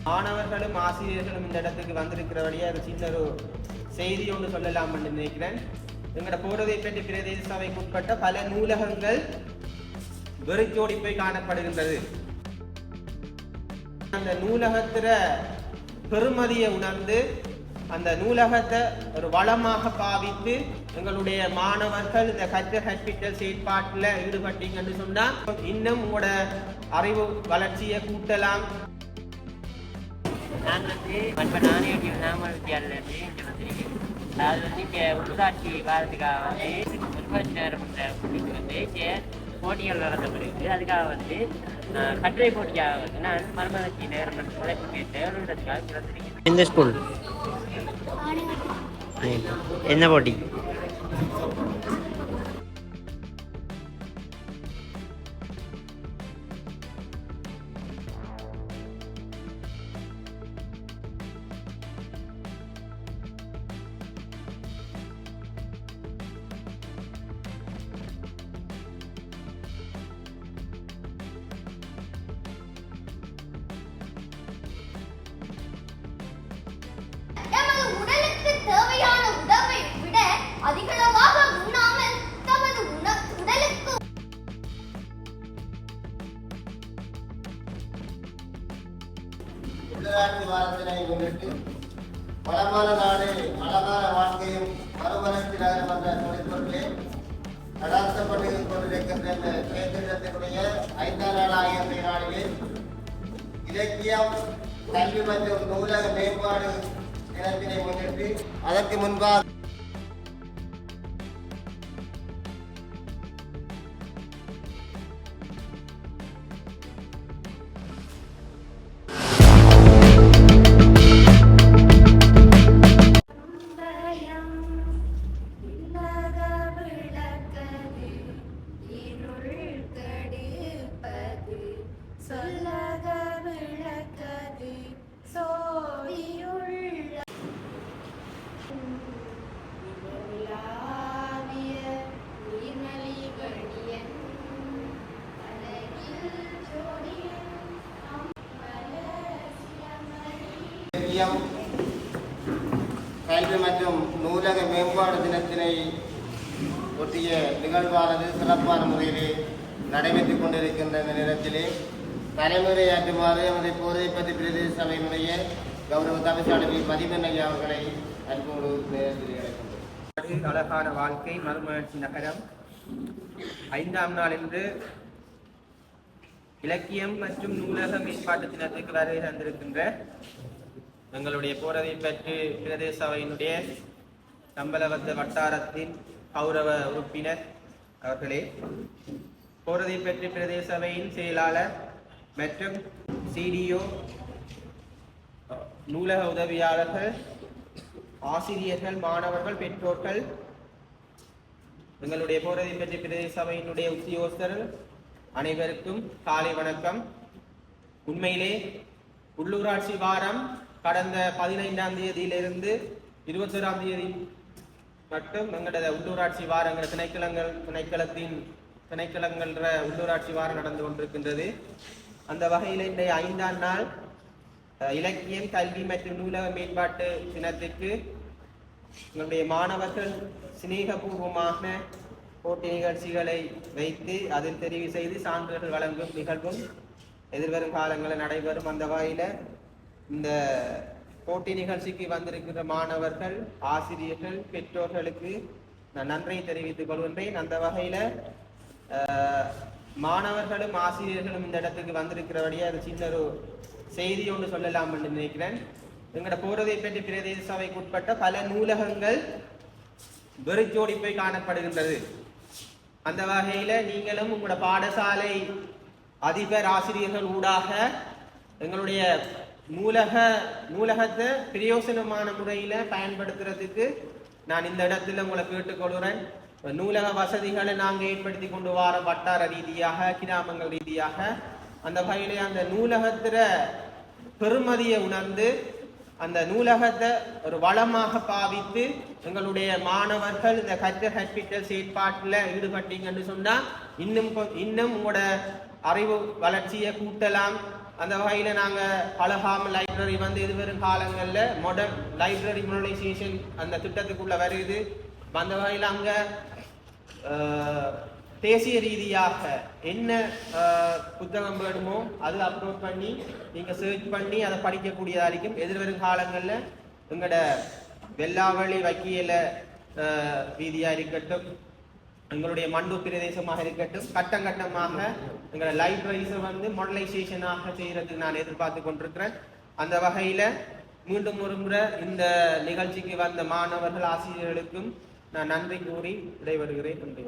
மாணவர்களும் ஆசிரியர்களும் இந்த இடத்துக்கு வந்திருக்கிறபடியே அது சின்ன ஒரு செய்தி ஒன்று சொல்லலாம் என்று நினைக்கிறேன். எங்களோட போரதைப்பேட்டை பிரதேச சபைக்கு உட்பட்ட பல நூலகங்கள் வெறிச்சோடி போய் காணப்படுகின்றது. அந்த நூலகத்தில பெருமதியை உணர்ந்து அந்த நூலகத்தை ஒரு வளமாக பாவித்து எங்களுடைய மாணவர்கள் இந்த கற்பித்தல் செயற்பாட்டில் ஈடுபட்டீங்கன்னு சொன்னா இன்னும் உங்களோட அறிவு வளர்ச்சியை கூட்டலாம். நான் வந்து நாணயம் நாமல் வித்தியாலயத்தில் அதாவது வந்து இங்கே உள்ளாட்சி வாரத்துக்காக வந்து நேரம் வந்து போட்டிகள் நடத்தப்படுகிறது. அதுக்காக வந்து கட்டுரை போட்டியாக வந்து நான் மர்மலட்சி நேரம் உழைப்பு கேட்டு எந்த ஸ்கூல் என்ன போட்டி? தேவையான உணவை விட அதிகளவாக உண்ணாமல் தமது உடலுக்கு உள்ளாட்சி வாரத்தினை முன்னிட்டு வளமான நாடு அழகான வாழ்க்கையும் மறுமலர்ச்சி நகரம் என்ற தொழில்நுட்பத்திலே நடாத்தப்பட்டு கொண்டிருக்கின்ற இந்த செயற்திட்டத்தினுடைய 5ஆம் நாளாகிய நாளிலே இலக்கியம் கல்வி மற்றும் நூலக மேம்பாடு தினத்தினை முன்னிட்டு அதற்கு முன்பாக கல்வி மற்றும் நூலக மேம்பாடு தினத்தினை ஒட்டிய நிகழ்வானது சிறப்பான முறையிலே நடைபெற்றுக் கொண்டிருக்கின்ற நேரத்திலே தலைமுறையாற்றுமாறு எமது போதைப்பட்டி பிரதேச சபையினுடைய கௌரவ தமிழ்ச்சாளர் மதிமன் ஐயா அவர்களை அன்போடு அழைக்கின்றோம். அழகான வாழ்க்கை மறுமலர்ச்சி நகரம் 5ஆம் நாள் என்று இலக்கியம் மற்றும் நூலக மேம்பாட்டு தினத்துக்கு வருகை தந்திருக்கின்ற எங்களுடைய போரதைப்பட்டி பிரதேச சபையினுடைய கம்பலவத்த வட்டாரத்தின் கௌரவ உறுப்பினர் அவர்களே, போரதைப்பட்டி பிரதேச சபையின் செயலாளர் மற்றும் சிடிஓ, நூலக உதவியாளர்கள், ஆசிரியர்கள், மாணவர்கள், பெற்றோர்கள், எங்களுடைய போரதைப்பட்டி பிரதேச சபையினுடைய உத்தியோகஸ்தர்கள் அனைவருக்கும் காலை வணக்கம். உண்மையிலே உள்ளூராட்சி வாரம் கடந்த 15ஆம் தேதியிலிருந்து 21ஆம் தேதி மட்டும் எங்களோட உள்ளூராட்சி வாரங்கள் திணைக்களங்கள் உள்ளூராட்சி வாரம் நடந்து கொண்டிருக்கின்றது. அந்த வகையில் இன்றைய 5ஆம் நாள் இலக்கியம் கல்வி மற்றும் நூலக மேம்பாட்டு தினத்திற்கு எங்களுடைய மாணவர்கள் சிநேகபூர்வமாக போட்டி நிகழ்ச்சிகளை வைத்து அதில் தெரிவு செய்து சான்றிதழ்கள் வழங்கும் நிகழ்வும் எதிர்வரும் காலங்களில் நடைபெறும். அந்த வகையில் இந்த போட்டி நிகழ்ச்சிக்கு வந்திருக்கிற மாணவர்கள், ஆசிரியர்கள், பெற்றோர்களுக்கு நான் நன்றியை தெரிவித்துக் கொள்கின்றேன். அந்த வகையில் மாணவர்களும் ஆசிரியர்களும் இந்த இடத்துக்கு வந்திருக்கிறபடியே அது சின்ன ஒரு செய்தி ஒன்று சொல்லலாம் என்று நினைக்கிறேன். எங்களோட போரதைப்பேட்டை பிரதேச சபைக்கு உட்பட்ட பல நூலகங்கள் வெறிச்சோடி போய் காணப்படுகின்றது. அந்த வகையில நீங்களும் உங்களோட பாடசாலை அதிபர் ஆசிரியர்கள் ஊடாக எங்களுடைய நூலகத்தை பிரயோசனமான முறையில பயன்படுத்துறதுக்கு நான் இந்த இடத்துல உங்களை கேட்டுக்கொள்கிறேன். நூலக வசதிகளை நாங்கள் ஏற்படுத்தி கொண்டு வர வட்டார ரீதியாக, கிராமங்கள் ரீதியாக, அந்த வகையில அந்த நூலகத்தில பெருமதியை உணர்ந்து அந்த நூலகத்தை ஒரு வளமாக பாவித்து எங்களுடைய மாணவர்கள் இந்த கற்பித்தல் செயற்பாட்டில் ஈடுபட்டீங்கன்னு சொன்னா இன்னும் உங்களோட அறிவு வளர்ச்சியை கூட்டலாம். அந்த வகையில் நாங்கள் அழகாம லைப்ரரி வந்து எதிர்வரும் காலங்களில் மாடர்ன் லைப்ரரி மாடர்னைசேஷன் அந்த திட்டத்துக்குள்ளே வருது. அந்த வகையில் அங்கே தேசிய ரீதியாக என்ன புத்தகம் வேணுமோ அது அப்லோட் பண்ணி நீங்கள் சர்ச் பண்ணி அதை படிக்கக்கூடியதாக இருக்கும். எதிர்வரும் காலங்களில் எங்களோட வெள்ளாவளி வக்கியில வீதியாக இருக்கட்டும், எங்களுடைய மண்டூர் பிரதேசமாக இருக்கட்டும், கட்டம் கட்டமாக எங்களோட லைப்ரரிஸை வந்து மாடர்னைசேஷனாக செய்யறதுக்கு நான் எதிர்பார்த்து கொண்டிருக்கிறேன். அந்த வகையில் மீண்டும் ஒரு முறை இந்த நிகழ்ச்சிக்கு வந்த மாணவர்கள் ஆசிரியர்களுக்கும் நான் நன்றி கூறி விடைபெறுகிறேன். நன்றி.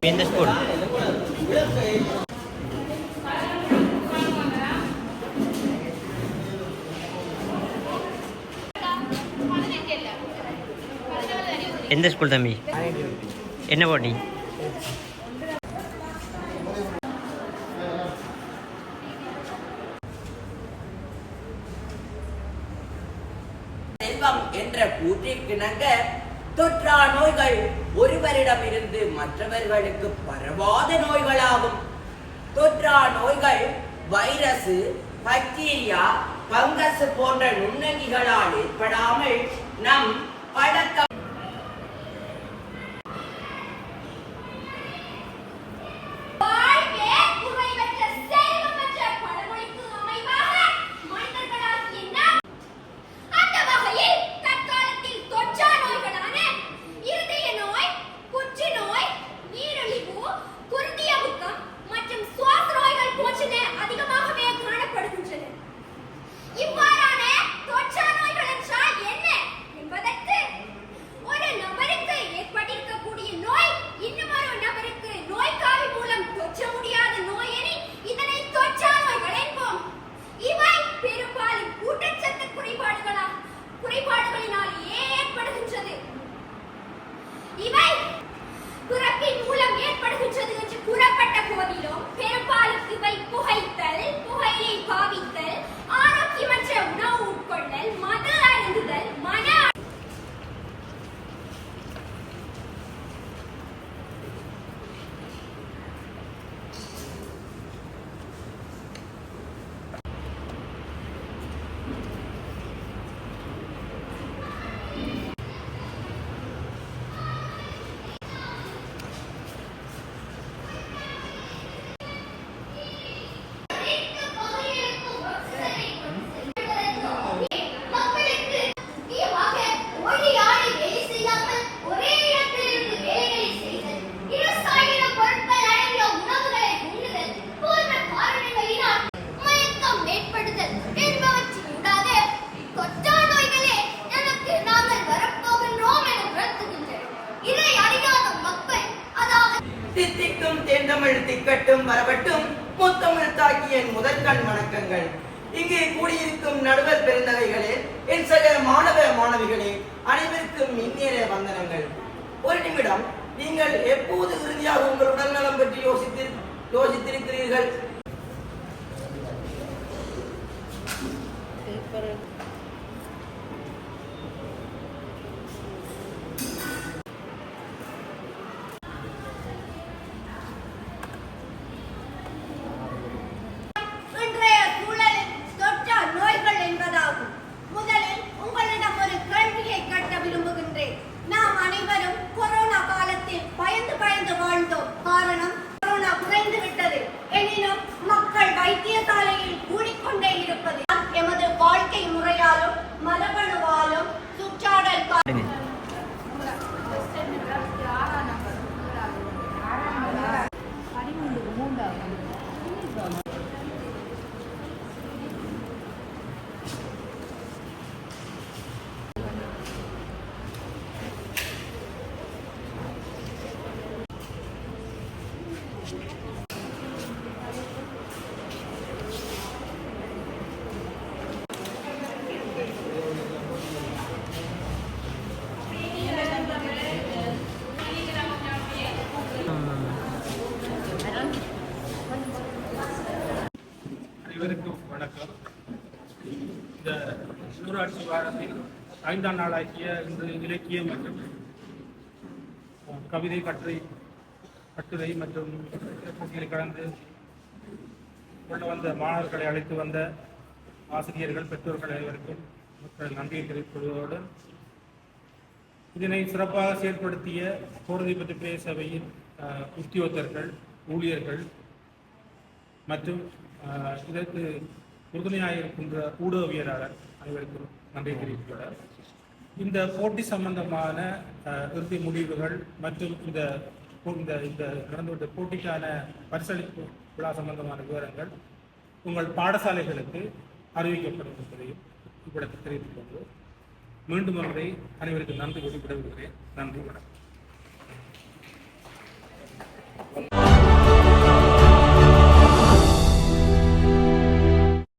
எந்த ஸ்கூல்? எந்த ஸ்கூல் தம்பி? என்ன போட்டி? செல்வம் என்ற கூற்றிற்கிணங்க தொற்றா நோய்கள் ஒருவரிடமிருந்து மற்றவர்களுக்கு பரவாத நோய்களாகும். தொற்றா நோய்கள் வைரஸ், பாக்டீரியா, பங்கஸ் போன்ற நுண்ணங்கிகளால் ஏற்படாமல் நம் பழக்க திக்கட்டும் வரப்பட்டும் முத்தமிழ் தாக்கிய முதற்கண் வணக்கங்கள். இங்கே கூடியிருக்கும் நடுவர் பெருந்தகைகளே, என் சக மாணவ மாணவிகளே, அனைவருக்கும் இந்நேர வந்தனங்கள். ஒரு நிமிடம், நீங்கள் எப்போது இறுதியாக உங்கள் உடல்நலம் பற்றி யோசித்திருக்கிறீர்கள்? உள்ளூராட்சி வாரத்தில் 5ஆம் நாளாகிய இன்று இலக்கியம் மற்றும் கவிதை கட்டுரை மற்றும் போட்டிகளை கலந்து கொண்டு வந்த மாணவர்களை அழைத்து வந்த ஆசிரியர்கள் பெற்றோர்கள் அனைவருக்கும் மக்கள் நன்றியை தெரிவிப்பதோடு இதனை சிறப்பாக செயல்படுத்திய கோரதிப்பட்டு பேர் சபையின் உத்தியோகத்தர்கள் ஊழியர்கள் மற்றும் இதற்கு உறுதுணையாக இருக்கின்ற ஊடகவியலாளர் அனைவருக்கும் நன்றி தெரிவிக்கிறார். இந்த போட்டி சம்பந்தமான இறுதி முடிவுகள் மற்றும் இந்த நடந்த போட்டிக்கான பரிசளிப்பு விழா சம்பந்தமான விவரங்கள் உங்கள் பாடசாலைகளுக்கு அறிவிக்கப்படும் என்பதையும் இவ்விடத்தில் தெரிவித்துக் கொண்டு மீண்டும் ஒன்றை அனைவருக்கும் நன்றி வெளியிட விடுகிறேன். நன்றி, வணக்கம்.